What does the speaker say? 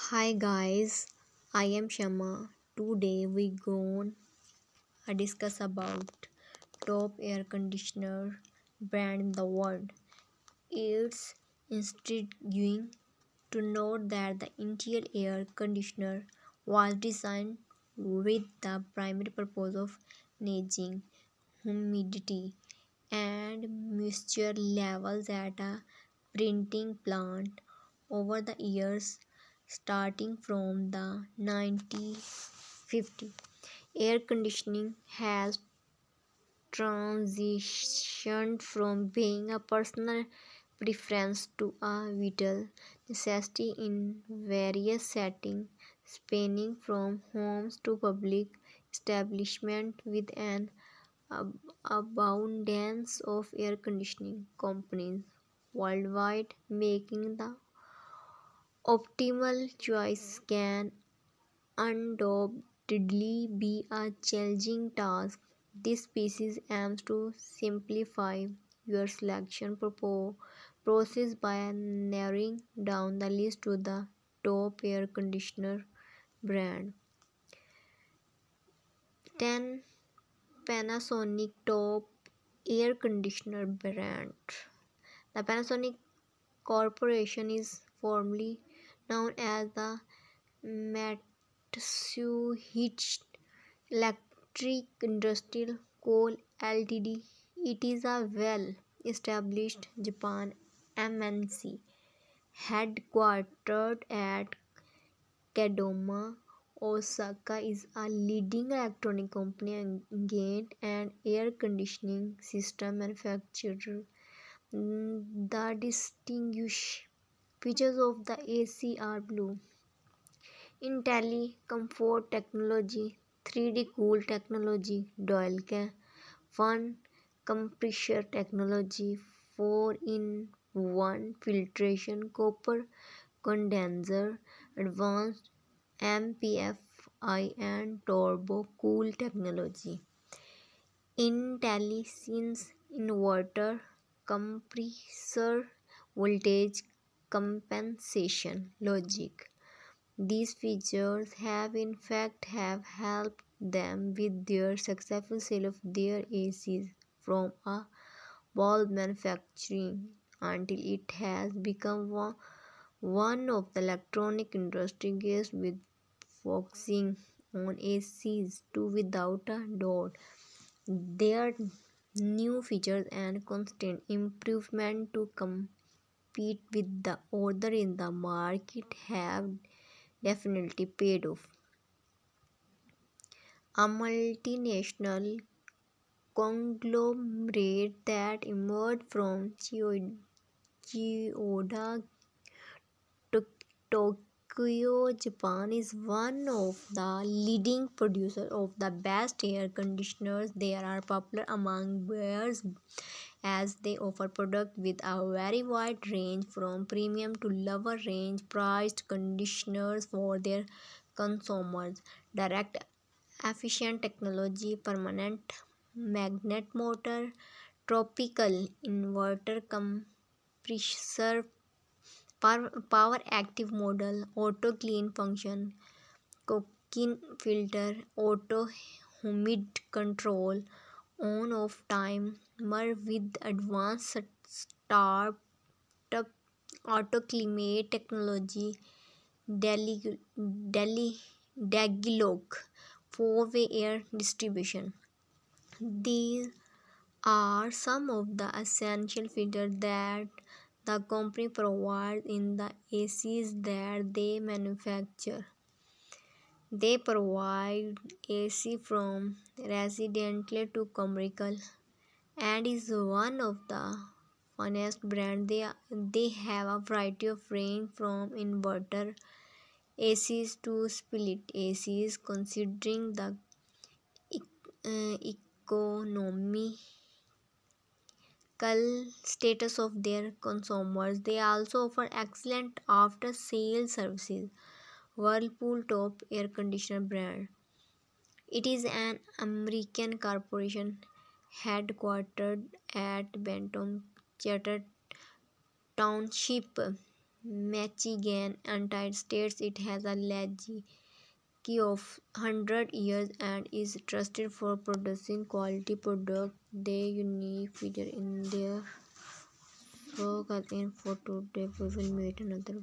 Hi guys, I am Shama. Today we going to discuss about top air conditioner brand in the world. It's intriguing to note that the interior air conditioner was designed with the primary purpose of managing humidity and moisture levels at a printing plant over the years starting from the 1950s. Air conditioning has transitioned from being a personal preference to a vital necessity in various settings, spanning from homes to public establishments with an abundance of air conditioning companies worldwide, making the optimal choice can undoubtedly be a challenging task. This species aims to simplify your selection process by narrowing down the list to the top air conditioner brand. 10 Panasonic top air conditioner brand. The Panasonic Corporation is formerly known as the Matsuhitch Electric Industrial Coal Ltd. It is a well-established Japan MNC headquartered at Kadoma, Osaka is a leading electronic company engaged and air conditioning system manufacturer. The distinguished features of the AC are blue. Intelli comfort technology, 3D cool technology, dual fan compressor technology, 4 in 1 filtration, copper condenser, advanced MPFI and turbo cool technology. Intelligence inverter, compressor voltage compensation logic. These features have helped them with their successful sale of their ACs from a bulb manufacturing until it has become one of the electronic industry guests with focusing on ACs too without a doubt. Their new features and constant improvement to compete with the other in the market have definitely paid off. A multinational conglomerate that emerged from Chiyoda, Tokyo, Japan is one of the leading producers of the best air conditioners. They are popular among buyers as they offer products with a very wide range from premium to lower range priced conditioners for their consumers. Direct efficient technology, permanent magnet motor, tropical inverter compressor, power active model, auto clean function, cooking filter, auto humid control, on off timer with advanced start up auto climate technology, Deli, Deli, Dagilog, four-way air distribution. These are some of the essential features that the company provides in the ACs that they manufacture. They provide AC from residential to commercial and is one of the finest brands. They have a variety of range from inverter ACs to split ACs considering the economical status of their consumers. They also offer excellent after sales services. Whirlpool top air conditioner brand. It is an American corporation headquartered at Benton Charter Township, Michigan, United States. It has a legacy of 100 years and is trusted for producing quality products. They unique feature in their work as in for today. We will meet another.